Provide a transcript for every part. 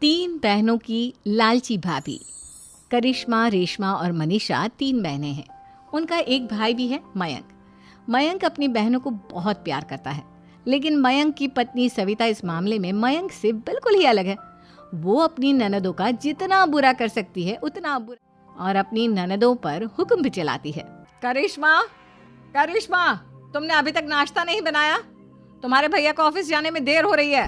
तीन बहनों की लालची भाभी। करिश्मा, रेशमा और मनीषा तीन बहनें हैं। उनका एक भाई भी है, मयंक। मयंक अपनी बहनों को बहुत प्यार करता है, लेकिन मयंक की पत्नी सविता इस मामले में मयंक से बिल्कुल ही अलग है। वो अपनी ननदों का जितना बुरा कर सकती है उतना बुरा, और अपनी ननदों पर हुक्म भी चलाती है। करिश्मा, करिश्मा, तुमने अभी तक नाश्ता नहीं बनाया? तुम्हारे भैया को ऑफिस जाने में देर हो रही है।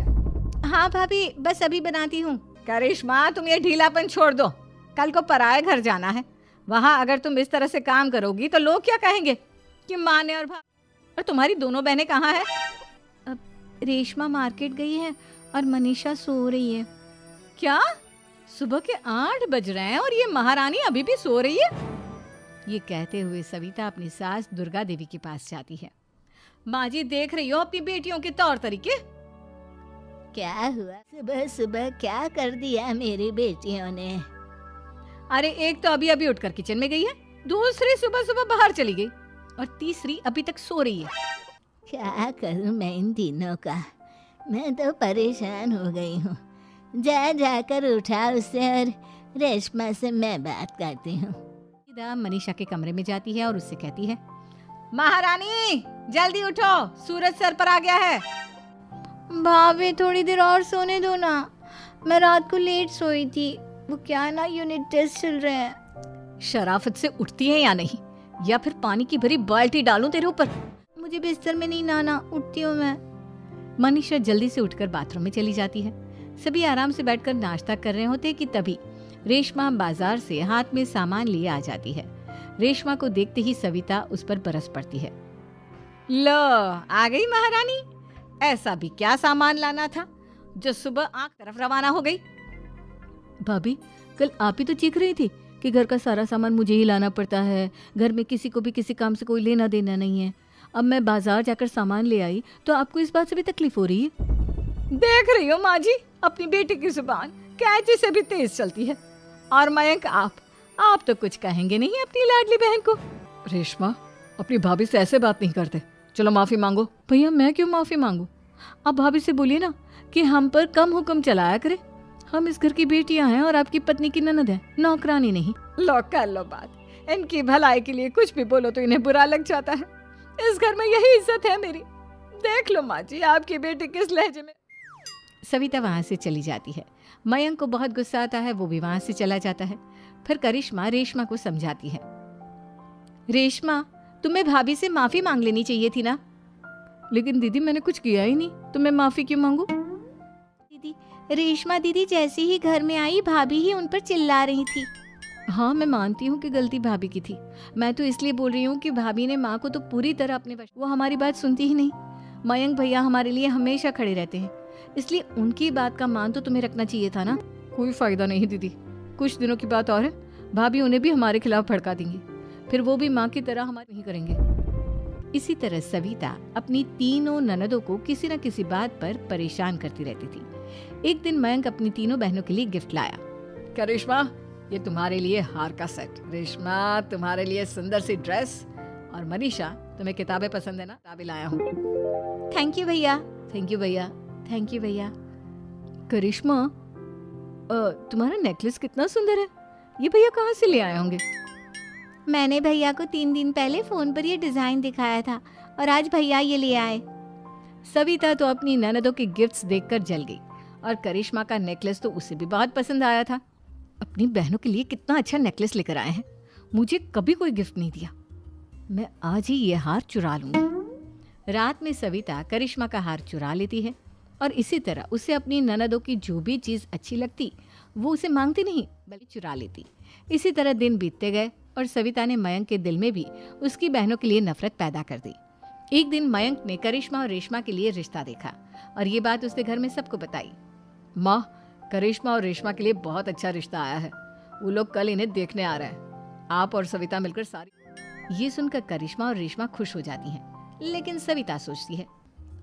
हाँ भाभी, बस अभी बनाती हूँ। करिश्मा, तुम ये ढीलापन छोड़ दो। कल को पराये घर जाना है। वहाँ अगर तुम इस तरह से काम करोगी तो लोग क्या कहेंगे कि माँ ने और तुम्हारी दोनों बहनें कहाँ हैं? अब रेशमा मार्केट गई है और मनीषा सो रही है। क्या? सुबह के 8 बज रहे हैं और ये महारानी अभी भी सो रही है? ये कहते हुए सविता अपनी सास दुर्गा देवी के पास जाती है। माँ जी, देख रही हो अपनी बेटियों के तौर तरीके? क्या हुआ? सुबह सुबह क्या कर दिया मेरी बेटियों ने? अरे, एक तो अभी अभी उठकर किचन में गई है, दूसरी सुबह सुबह बाहर चली गई और तीसरी अभी तक सो रही है। क्या करूं मैं इन तीनों का? मैं तो परेशान हो गई हूँ। जा जाकर उठा उसे और रेशमा से मैं बात करती हूँ। सीधा मनीषा के कमरे में जाती है और उससे कहती है, महारानी जल्दी उठो, सूरज सर पर आ गया है। भाभी, थोड़ी देर और सोने दो ना। मैं रात को लेट सोई थी। वो क्या ना, यूनिट टेस्ट चल रहे हैं। शराफत से उठती है या नहीं, या फिर पानी की भरी बाल्टी डालूं तेरे ऊपर? मुझे बिस्तर में नहीं लाना, उठती हूँ मैं। मनीषा जल्दी से उठकर बाथरूम में चली जाती है। सभी आराम से बैठकर नाश्ता कर रहे होते कि तभी रेशमा बाजार से हाथ में सामान लिए आ जाती है। रेशमा को देखते ही सविता उस पर बरस पड़ती है। लो, आ गई महारानी। ऐसा भी क्या सामान लाना था जो सुबह आंख तरफ रवाना हो गई? भाभी, कल आप ही तो चीख रही थी कि घर का सारा सामान मुझे ही लाना पड़ता है, घर में किसी को भी किसी काम से कोई लेना देना नहीं है। अब मैं बाजार जाकर सामान ले आई तो आपको इस बात से भी तकलीफ हो रही है? देख रही हो माँ जी, अपनी बेटी की जुबान कैंची से भी तेज चलती है। और मयंक, आप तो कुछ कहेंगे नहीं अपनी लाडली बहन को? रेशमा, अपनी भाभी से ऐसे बात नहीं करते। चलो माफी मांगो। भैया, मैं क्यों माफी मांगू? आप भाभी से बोलिए ना कि हम पर कम हुक्म चलाया करे। हम इस घर की बेटियां हैं और आपकी पत्नी की ननद है, नौकरानी नहीं। लो, कर लो बात। इनकी भलाई के लिए कुछ भी बोलो तो इन्हें बुरा लग जाता है। इस घर में यही इज्जत है मेरी। देख लो माँ जी, आपकी बेटी किस लहजे में। सविता वहां से चली जाती है। मयंक को बहुत गुस्सा आता है, वो भी वहां से चला जाता है। फिर करिश्मा रेशमा को समझाती है, रेशमा, तुम्हें भाभी से माफी मांग लेनी चाहिए थी ना। लेकिन दीदी, मैंने कुछ किया ही नहीं, तो मैं माफी क्यों मांगू? दीदी, रेशमा दीदी जैसे ही घर में आई, भाभी ही उन पर चिल्ला रही थी। हाँ, मैं मानती हूँ कि गलती भाभी की थी। मैं तो इसलिए बोल रही हूँ कि भाभी ने माँ को तो पूरी तरह अपने वश। वो हमारी बात सुनती ही नहीं। मयंक भैया हमारे लिए हमेशा खड़े रहते हैं, इसलिए उनकी बात का मान तो तुम्हें रखना चाहिए था ना। कोई फायदा नहीं दीदी, कुछ दिनों की बात और है, भाभी उन्हें भी हमारे खिलाफ भड़का देंगी, फिर वो भी माँ की तरह हमारे नहीं करेंगे। इसी तरह सविता अपनी तीनों ननदों को किसी न किसी बात पर परेशान करती रहती थी। एक दिन मयंक अपनी तीनों बहनों के लिए गिफ्ट लाया। क्या रेशमा, ये तुम्हारे लिए हार का सेट। रेशमा, तुम्हारे लिए सुंदर सी ड्रेस। और मनीषा, तुम्हें किताबें पसंद है ना, किताबें लाया हूँ। थैंक यू भैया। थैंक यू भैया। थैंक यू भैया। करिश्मा, तुम्हारा नेकलेस कितना सुंदर है, ये भैया कहाँ से ले आए होंगे? मैंने भैया को 3 दिन पहले फोन पर ये डिजाइन दिखाया था और आज भैया ये ले आए। सविता तो अपनी ननदों के गिफ्ट्स देखकर जल गई और करिश्मा का नेकलेस तो उसे भी बहुत पसंद आया था। अपनी बहनों के लिए कितना अच्छा नेकलेस लेकर आए हैं, मुझे कभी कोई गिफ्ट नहीं दिया। मैं आज ही ये हार चुरा लूंगी। रात में सविता करिश्मा का हार चुरा लेती है और इसी तरह उसे अपनी ननदों की जो भी चीज़ अच्छी लगती वो उसे मांगती नहीं बल्कि चुरा लेती। इसी तरह दिन बीतते गए और सविता ने मयंक के दिल में भी उसकी बहनों के लिए नफरत पैदा कर दी। एक दिन मयंक ने करिश्मा और रेशमा के लिए रिश्ता देखा और ये बात उसने घर में सबको बताई। माँ, करिश्मा और रेशमा के लिए बहुत अच्छा रिश्ता आया है, वो लोग कल इन्हें देखने आ रहे हैं, आप और सविता मिलकर सारी। ये सुनकर करिश्मा और रेशमा खुश हो जाती हैं, लेकिन सविता सोचती है,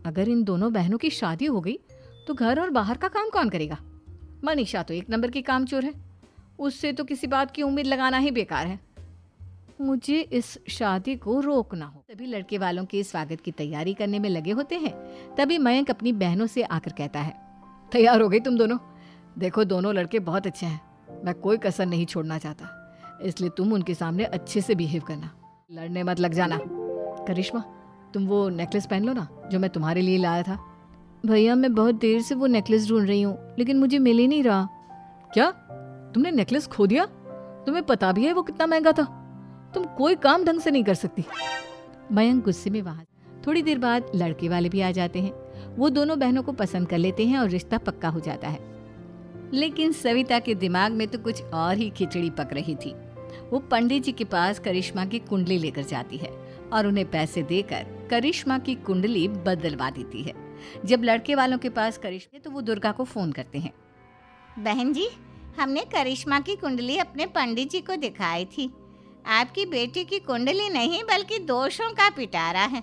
अगर इन दोनों बहनों की शादी हो गई तो घर और बाहर का काम कौन करेगा? मनीषा तो 1 नंबर की कामचोर है, उससे तो किसी बात की उम्मीद लगाना ही बेकार है। मुझे इस शादी को रोकना हो। सभी लड़के वालों के स्वागत की तैयारी करने में लगे होते हैं। तभी मयंक अपनी बहनों से आकर कहता है, तैयार हो गई तुम दोनों? देखो दोनों लड़के बहुत अच्छे हैं, मैं कोई कसर नहीं छोड़ना चाहता, इसलिए तुम उनके सामने अच्छे से बिहेव करना, लड़ने मत लग जाना। करिश्मा, तुम वो नेकलेस पहन लो ना जो मैं तुम्हारे लिए लाया था। भैया मैं बहुत देर से वो नेकलेस ढूंढ रही हूँ, लेकिन मुझे मिल ही नहीं रहा। क्या तुमने नेकलेस खो दिया? तुम्हें पता भी है वो कितना महंगा था? तुम कोई काम ढंग से नहीं कर सकती। मयंक गुस्से में वहां। थोड़ी देर बाद लड़के वाले भी आ जाते हैं। वो दोनों बहनों को पसंद कर लेते हैं और रिश्ता पक्का हो जाता है। लेकिन सविता के दिमाग में तो कुछ और ही खिचड़ी पक रही थी। वो पंडित जी के पास करिश्मा की कुंडली लेकर जाती है और उन्हें पैसे देकर करिश्मा की कुंडली बदलवा देती है। जब लड़के वालों के पास करिश्मा तो वो दुर्गा को फोन करते हैं। बहन जी, हमने करिश्मा की कुंडली अपने पंडित जी को दिखाई थी। आपकी बेटी की कुंडली नहीं बल्कि दोषों का पिटारा है।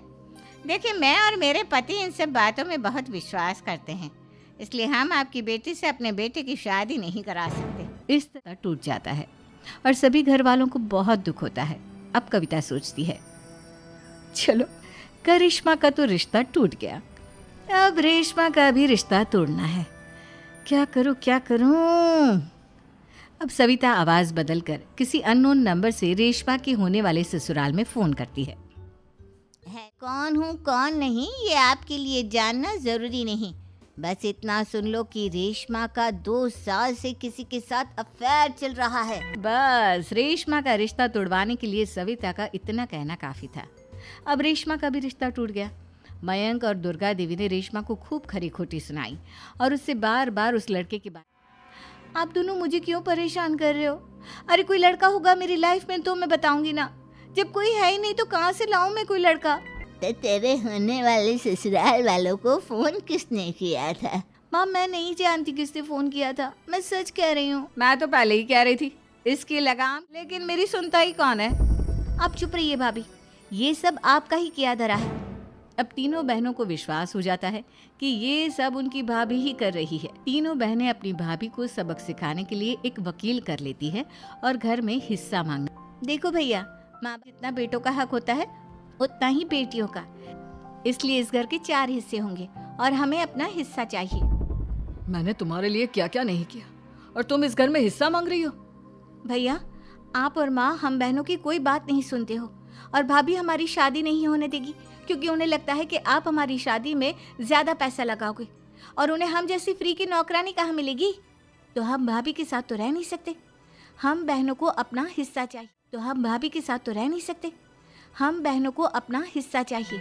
देखिए, मैं और मेरे पति इन सब बातों में बहुत विश्वास करते हैं, इसलिए हम आपकी बेटी से अपने बेटे की शादी नहीं करा सकते। इस तरह टूट जाता है और सभी घर वालों को बहुत दुख होता है। अब कविता सोचती है, चलो करिश्मा का तो रिश्ता टूट गया, अब रेशमा का भी रिश्ता तोड़ना है। क्या करूं? अब सविता आवाज बदलकर किसी अननोन नंबर से रेशमा के होने वाले ससुराल में फोन करती है। कौन हूँ कौन नहीं ये आपके लिए जानना जरूरी नहीं, बस इतना सुन लो कि रेशमा का 2 साल से किसी के साथ अफेयर चल रहा है। बस रेशमा का रिश्ता तोड़वाने के लिए सविता का इतना कहना काफी था। अब रेशमा का भी रिश्ता टूट गया। मयंक और दुर्गा देवी ने रेशमा को खूब खरी खोटी सुनाई और उससे बार बार उस लड़के की बात। आप दोनों मुझे क्यों परेशान कर रहे हो? अरे कोई लड़का होगा मेरी लाइफ में तो मैं बताऊंगी ना, जब कोई है ही नहीं तो कहाँ से लाऊं मैं कोई लड़का? तो तेरे होने वाले ससुराल वालों को फोन किसने किया था? माँ मैं नहीं जानती किसने फोन किया था, मैं सच कह रही हूँ। मैं तो पहले ही कह रही थी इसकी लगाम, लेकिन मेरी सुनता ही कौन है। आप चुप रहिए भाभी, ये सब आपका ही किया धरा है। अब तीनों बहनों को विश्वास हो जाता है कि ये सब उनकी भाभी ही कर रही है। तीनों बहनें अपनी भाभी को सबक सिखाने के लिए एक वकील कर लेती है और घर में हिस्सा मांगना। देखो भैया, माँ जितना बेटों का हक होता है उतना ही बेटियों का, इसलिए इस घर के 4 हिस्से होंगे और हमें अपना हिस्सा चाहिए। मैंने तुम्हारे लिए क्या क्या नहीं किया और तुम इस घर में हिस्सा मांग रही हो? भैया, आप और माँ हम बहनों की कोई बात नहीं सुनते हो और भाभी हमारी शादी नहीं होने देगी क्योंकि उन्हें लगता है कि आप हमारी शादी में ज्यादा पैसा लगाओगे और उन्हें हम जैसी फ्री की नौकरानी कहाँ मिलेगी। तो हम भाभी के साथ तो रह नहीं सकते, हम बहनों को अपना हिस्सा चाहिए। हम बहनों को अपना हिस्सा चाहिए।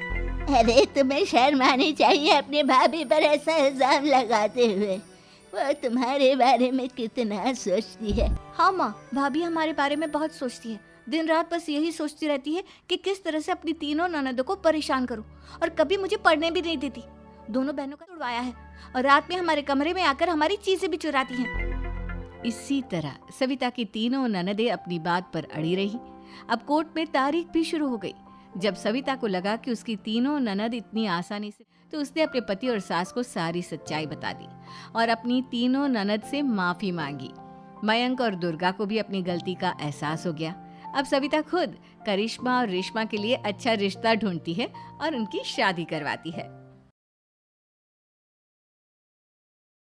अरे तुम्हें शर्म आनी चाहिए अपनी भाभी पर ऐसा इल्जाम लगाते हुए। वो तुम्हारे बारे में कितना सोचती है। हाँ माँ, भाभी हमारे बारे में बहुत सोचती है, दिन रात बस यही सोचती रहती है कि किस तरह से अपनी तीनों ननदों को परेशान करूं और कभी मुझे पढ़ने भी नहीं देती। दोनों बहनों का छुड़वाया है और रात में हमारे कमरे में आकर हमारी चीजें भी चुराती हैं। इसी तरह सविता की तीनों ननदें अपनी बात पर अड़ी रही। अब कोर्ट में तारीख भी शुरू हो गई। जब सविता को लगा कि उसकी तीनों ननद इतनी आसानी से, तो उसने अपने पति और सास को सारी सच्चाई बता दी और अपनी तीनों ननद से माफी मांगी। मयंक और दुर्गा को भी अपनी गलती का एहसास हो गया। अब सविता खुद करिश्मा और रेशमा के लिए अच्छा रिश्ता ढूंढती है और उनकी शादी करवाती है।